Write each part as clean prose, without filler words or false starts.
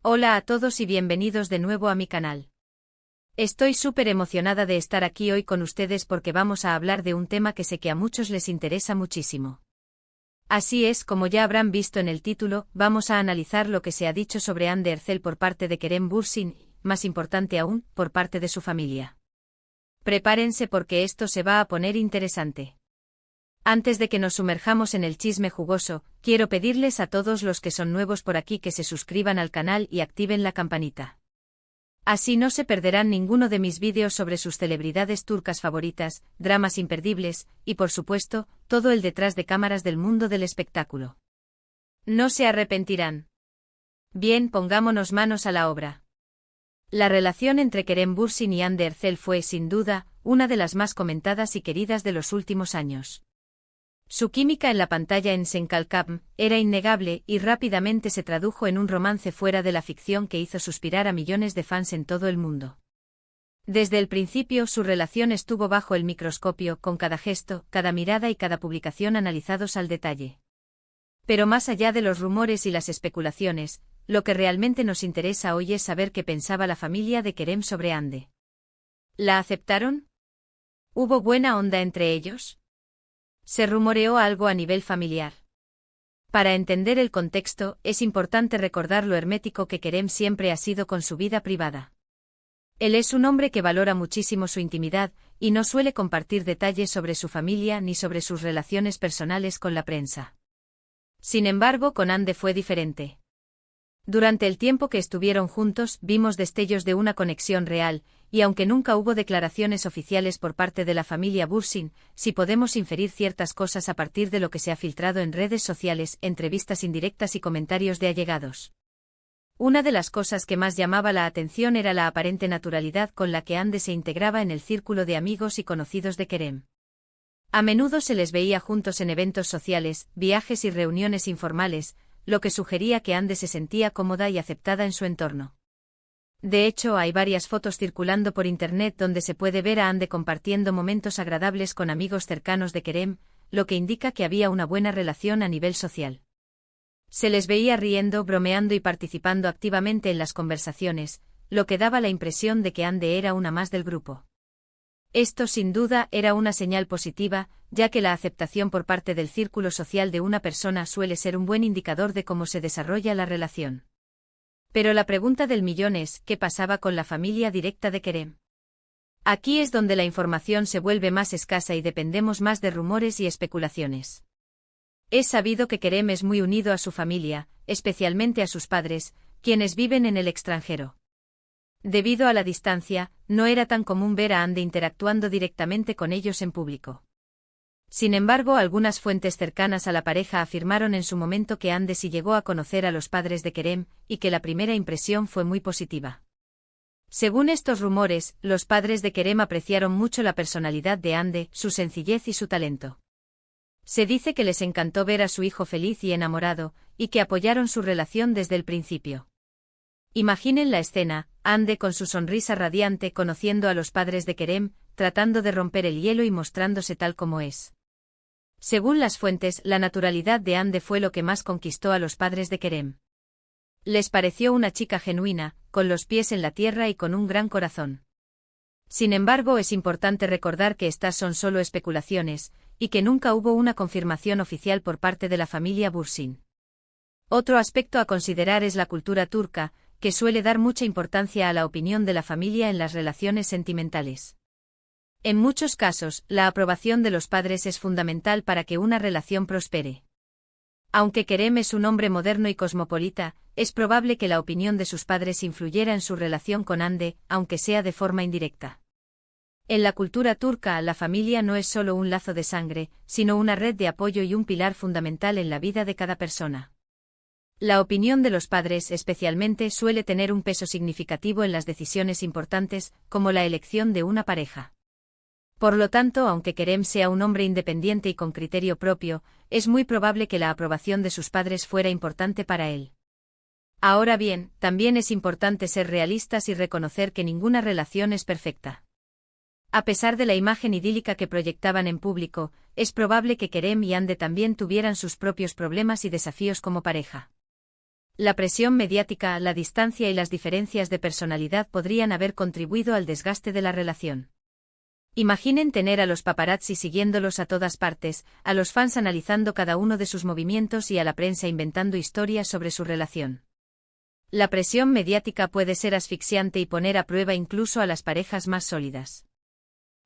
Hola a todos y bienvenidos de nuevo a mi canal. Estoy súper emocionada de estar aquí hoy con ustedes porque vamos a hablar de un tema que sé que a muchos les interesa muchísimo. Así es, como ya habrán visto en el título, vamos a analizar lo que se ha dicho sobre Hande Erçel por parte de Kerem Bürsin, más importante aún, por parte de su familia. Prepárense porque esto se va a poner interesante. Antes de que nos sumerjamos en el chisme jugoso, quiero pedirles a todos los que son nuevos por aquí que se suscriban al canal y activen la campanita. Así no se perderán ninguno de mis vídeos sobre sus celebridades turcas favoritas, dramas imperdibles, y por supuesto, todo el detrás de cámaras del mundo del espectáculo. No se arrepentirán. Bien, pongámonos manos a la obra. La relación entre Kerem Bürsin y Hande Erçel fue, sin duda, una de las más comentadas y queridas de los últimos años. Su química en la pantalla en Senkalkam era innegable y rápidamente se tradujo en un romance fuera de la ficción que hizo suspirar a millones de fans en todo el mundo. Desde el principio su relación estuvo bajo el microscopio, con cada gesto, cada mirada y cada publicación analizados al detalle. Pero más allá de los rumores y las especulaciones, lo que realmente nos interesa hoy es saber qué pensaba la familia de Kerem sobre Hande. ¿La aceptaron? ¿Hubo buena onda entre ellos? Se rumoreó algo a nivel familiar. Para entender el contexto, es importante recordar lo hermético que Kerem siempre ha sido con su vida privada. Él es un hombre que valora muchísimo su intimidad, y no suele compartir detalles sobre su familia ni sobre sus relaciones personales con la prensa. Sin embargo, con Hande fue diferente. Durante el tiempo que estuvieron juntos, vimos destellos de una conexión real, y aunque nunca hubo declaraciones oficiales por parte de la familia Bürsin, sí podemos inferir ciertas cosas a partir de lo que se ha filtrado en redes sociales, entrevistas indirectas y comentarios de allegados. Una de las cosas que más llamaba la atención era la aparente naturalidad con la que Hande se integraba en el círculo de amigos y conocidos de Kerem. A menudo se les veía juntos en eventos sociales, viajes y reuniones informales, lo que sugería que Hande se sentía cómoda y aceptada en su entorno. De hecho, hay varias fotos circulando por internet donde se puede ver a Hande compartiendo momentos agradables con amigos cercanos de Kerem, lo que indica que había una buena relación a nivel social. Se les veía riendo, bromeando y participando activamente en las conversaciones, lo que daba la impresión de que Hande era una más del grupo. Esto sin duda era una señal positiva, ya que la aceptación por parte del círculo social de una persona suele ser un buen indicador de cómo se desarrolla la relación. Pero la pregunta del millón es, ¿qué pasaba con la familia directa de Kerem? Aquí es donde la información se vuelve más escasa y dependemos más de rumores y especulaciones. Es sabido que Kerem es muy unido a su familia, especialmente a sus padres, quienes viven en el extranjero. Debido a la distancia, no era tan común ver a Hande interactuando directamente con ellos en público. Sin embargo, algunas fuentes cercanas a la pareja afirmaron en su momento que Hande sí llegó a conocer a los padres de Kerem, y que la primera impresión fue muy positiva. Según estos rumores, los padres de Kerem apreciaron mucho la personalidad de Hande, su sencillez y su talento. Se dice que les encantó ver a su hijo feliz y enamorado, y que apoyaron su relación desde el principio. Imaginen la escena, Hande con su sonrisa radiante conociendo a los padres de Kerem, tratando de romper el hielo y mostrándose tal como es. Según las fuentes, la naturalidad de Hande fue lo que más conquistó a los padres de Kerem. Les pareció una chica genuina, con los pies en la tierra y con un gran corazón. Sin embargo, es importante recordar que estas son solo especulaciones, y que nunca hubo una confirmación oficial por parte de la familia Bürsin. Otro aspecto a considerar es la cultura turca, que suele dar mucha importancia a la opinión de la familia en las relaciones sentimentales. En muchos casos, la aprobación de los padres es fundamental para que una relación prospere. Aunque Kerem es un hombre moderno y cosmopolita, es probable que la opinión de sus padres influyera en su relación con Hande, aunque sea de forma indirecta. En la cultura turca, la familia no es solo un lazo de sangre, sino una red de apoyo y un pilar fundamental en la vida de cada persona. La opinión de los padres especialmente suele tener un peso significativo en las decisiones importantes, como la elección de una pareja. Por lo tanto, aunque Kerem sea un hombre independiente y con criterio propio, es muy probable que la aprobación de sus padres fuera importante para él. Ahora bien, también es importante ser realistas y reconocer que ninguna relación es perfecta. A pesar de la imagen idílica que proyectaban en público, es probable que Kerem y Hande también tuvieran sus propios problemas y desafíos como pareja. La presión mediática, la distancia y las diferencias de personalidad podrían haber contribuido al desgaste de la relación. Imaginen tener a los paparazzi siguiéndolos a todas partes, a los fans analizando cada uno de sus movimientos y a la prensa inventando historias sobre su relación. La presión mediática puede ser asfixiante y poner a prueba incluso a las parejas más sólidas.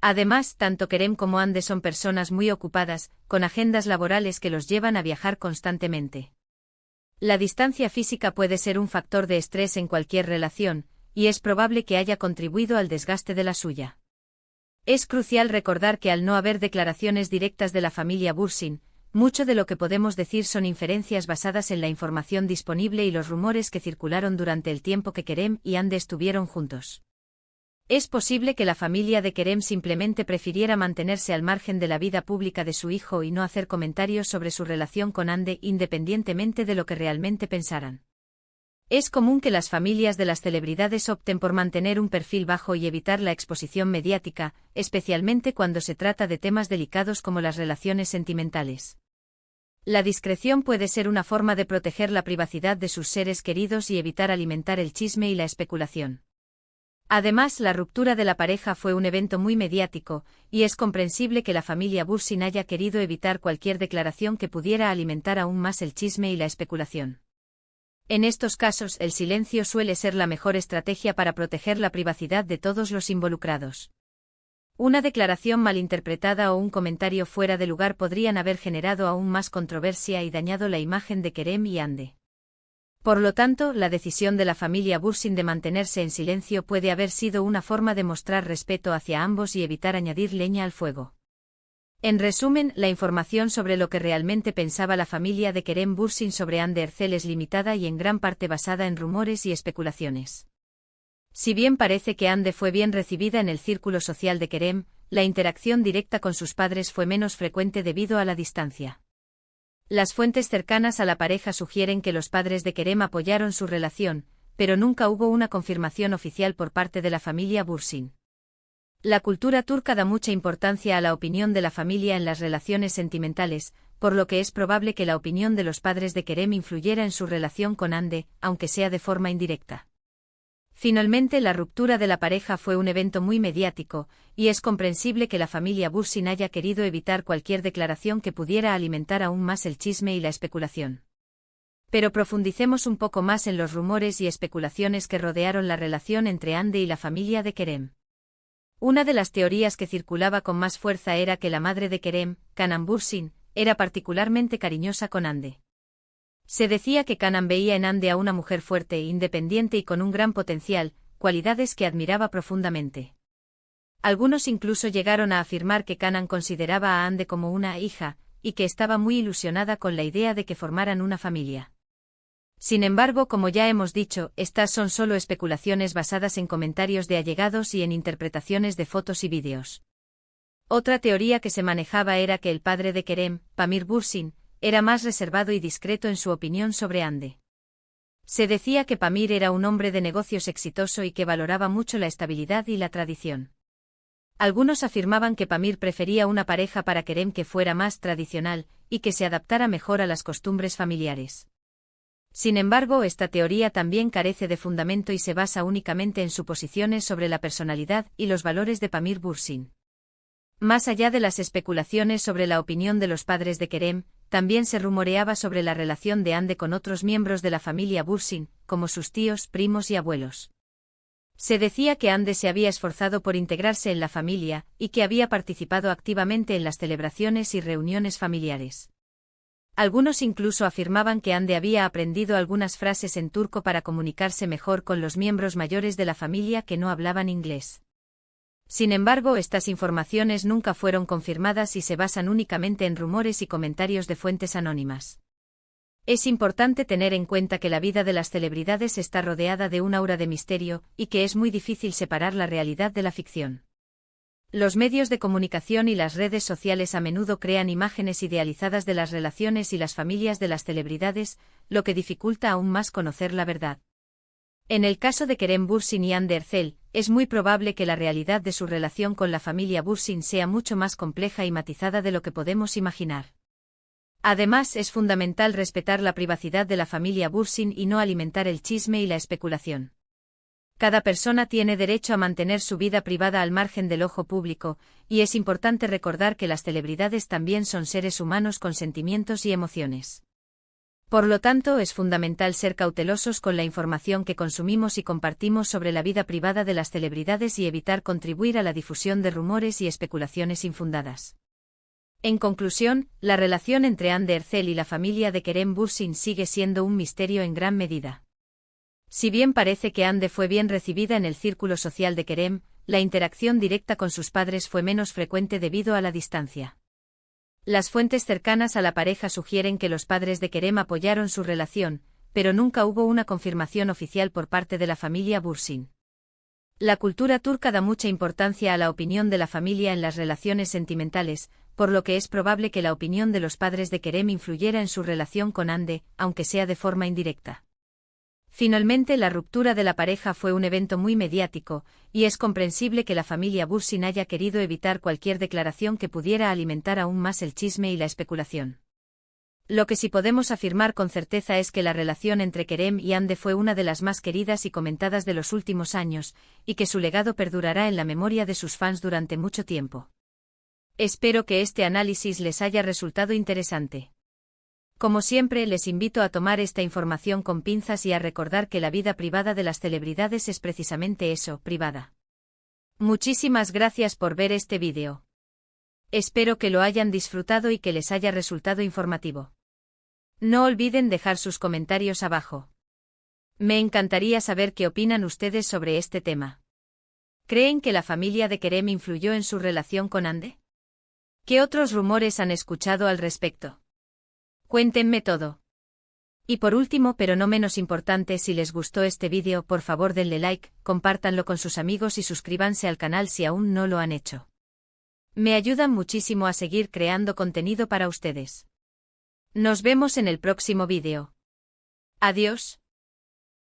Además, tanto Kerem como Hande son personas muy ocupadas, con agendas laborales que los llevan a viajar constantemente. La distancia física puede ser un factor de estrés en cualquier relación, y es probable que haya contribuido al desgaste de la suya. Es crucial recordar que al no haber declaraciones directas de la familia Bursin, mucho de lo que podemos decir son inferencias basadas en la información disponible y los rumores que circularon durante el tiempo que Kerem y Hande estuvieron juntos. Es posible que la familia de Kerem simplemente prefiriera mantenerse al margen de la vida pública de su hijo y no hacer comentarios sobre su relación con Hande independientemente de lo que realmente pensaran. Es común que las familias de las celebridades opten por mantener un perfil bajo y evitar la exposición mediática, especialmente cuando se trata de temas delicados como las relaciones sentimentales. La discreción puede ser una forma de proteger la privacidad de sus seres queridos y evitar alimentar el chisme y la especulación. Además, la ruptura de la pareja fue un evento muy mediático, y es comprensible que la familia Bursin haya querido evitar cualquier declaración que pudiera alimentar aún más el chisme y la especulación. En estos casos, el silencio suele ser la mejor estrategia para proteger la privacidad de todos los involucrados. Una declaración malinterpretada o un comentario fuera de lugar podrían haber generado aún más controversia y dañado la imagen de Kerem y Hande. Por lo tanto, la decisión de la familia Bursin de mantenerse en silencio puede haber sido una forma de mostrar respeto hacia ambos y evitar añadir leña al fuego. En resumen, la información sobre lo que realmente pensaba la familia de Kerem Bursin sobre Hande Erçel es limitada y en gran parte basada en rumores y especulaciones. Si bien parece que Hande fue bien recibida en el círculo social de Kerem, la interacción directa con sus padres fue menos frecuente debido a la distancia. Las fuentes cercanas a la pareja sugieren que los padres de Kerem apoyaron su relación, pero nunca hubo una confirmación oficial por parte de la familia Bursin. La cultura turca da mucha importancia a la opinión de la familia en las relaciones sentimentales, por lo que es probable que la opinión de los padres de Kerem influyera en su relación con Hande, aunque sea de forma indirecta. Finalmente, la ruptura de la pareja fue un evento muy mediático, y es comprensible que la familia Bursin haya querido evitar cualquier declaración que pudiera alimentar aún más el chisme y la especulación. Pero profundicemos un poco más en los rumores y especulaciones que rodearon la relación entre Hande y la familia de Kerem. Una de las teorías que circulaba con más fuerza era que la madre de Kerem, Canan Bursin, era particularmente cariñosa con Hande. Se decía que Canan veía en Hande a una mujer fuerte, independiente y con un gran potencial, cualidades que admiraba profundamente. Algunos incluso llegaron a afirmar que Canan consideraba a Hande como una hija, y que estaba muy ilusionada con la idea de que formaran una familia. Sin embargo, como ya hemos dicho, estas son solo especulaciones basadas en comentarios de allegados y en interpretaciones de fotos y vídeos. Otra teoría que se manejaba era que el padre de Kerem, Pamir Bursin, era más reservado y discreto en su opinión sobre Hande. Se decía que Pamir era un hombre de negocios exitoso y que valoraba mucho la estabilidad y la tradición. Algunos afirmaban que Pamir prefería una pareja para Kerem que fuera más tradicional, y que se adaptara mejor a las costumbres familiares. Sin embargo, esta teoría también carece de fundamento y se basa únicamente en suposiciones sobre la personalidad y los valores de Pamir Bursin. Más allá de las especulaciones sobre la opinión de los padres de Kerem, también se rumoreaba sobre la relación de Hande con otros miembros de la familia Bursin, como sus tíos, primos y abuelos. Se decía que Hande se había esforzado por integrarse en la familia, y que había participado activamente en las celebraciones y reuniones familiares. Algunos incluso afirmaban que Hande había aprendido algunas frases en turco para comunicarse mejor con los miembros mayores de la familia que no hablaban inglés. Sin embargo, estas informaciones nunca fueron confirmadas y se basan únicamente en rumores y comentarios de fuentes anónimas. Es importante tener en cuenta que la vida de las celebridades está rodeada de un aura de misterio, y que es muy difícil separar la realidad de la ficción. Los medios de comunicación y las redes sociales a menudo crean imágenes idealizadas de las relaciones y las familias de las celebridades, lo que dificulta aún más conocer la verdad. En el caso de Kerem Bursin y Hande Erçel, es muy probable que la realidad de su relación con la familia Bursin sea mucho más compleja y matizada de lo que podemos imaginar. Además, es fundamental respetar la privacidad de la familia Bursin y no alimentar el chisme y la especulación. Cada persona tiene derecho a mantener su vida privada al margen del ojo público, y es importante recordar que las celebridades también son seres humanos con sentimientos y emociones. Por lo tanto, es fundamental ser cautelosos con la información que consumimos y compartimos sobre la vida privada de las celebridades y evitar contribuir a la difusión de rumores y especulaciones infundadas. En conclusión, la relación entre Hande Erçel y la familia de Kerem Bürsin sigue siendo un misterio en gran medida. Si bien parece que Hande fue bien recibida en el círculo social de Kerem, la interacción directa con sus padres fue menos frecuente debido a la distancia. Las fuentes cercanas a la pareja sugieren que los padres de Kerem apoyaron su relación, pero nunca hubo una confirmación oficial por parte de la familia Bürsin. La cultura turca da mucha importancia a la opinión de la familia en las relaciones sentimentales, por lo que es probable que la opinión de los padres de Kerem influyera en su relación con Hande, aunque sea de forma indirecta. Finalmente, la ruptura de la pareja fue un evento muy mediático, y es comprensible que la familia Bürsin haya querido evitar cualquier declaración que pudiera alimentar aún más el chisme y la especulación. Lo que sí podemos afirmar con certeza es que la relación entre Kerem y Hande fue una de las más queridas y comentadas de los últimos años, y que su legado perdurará en la memoria de sus fans durante mucho tiempo. Espero que este análisis les haya resultado interesante. Como siempre, les invito a tomar esta información con pinzas y a recordar que la vida privada de las celebridades es precisamente eso, privada. Muchísimas gracias por ver este vídeo. Espero que lo hayan disfrutado y que les haya resultado informativo. No olviden dejar sus comentarios abajo. Me encantaría saber qué opinan ustedes sobre este tema. ¿Creen que la familia de Kerem influyó en su relación con Hande? ¿Qué otros rumores han escuchado al respecto? Cuéntenme todo. Y por último, pero no menos importante, si les gustó este vídeo, por favor denle like, compártanlo con sus amigos y suscríbanse al canal si aún no lo han hecho. Me ayudan muchísimo a seguir creando contenido para ustedes. Nos vemos en el próximo vídeo. Adiós.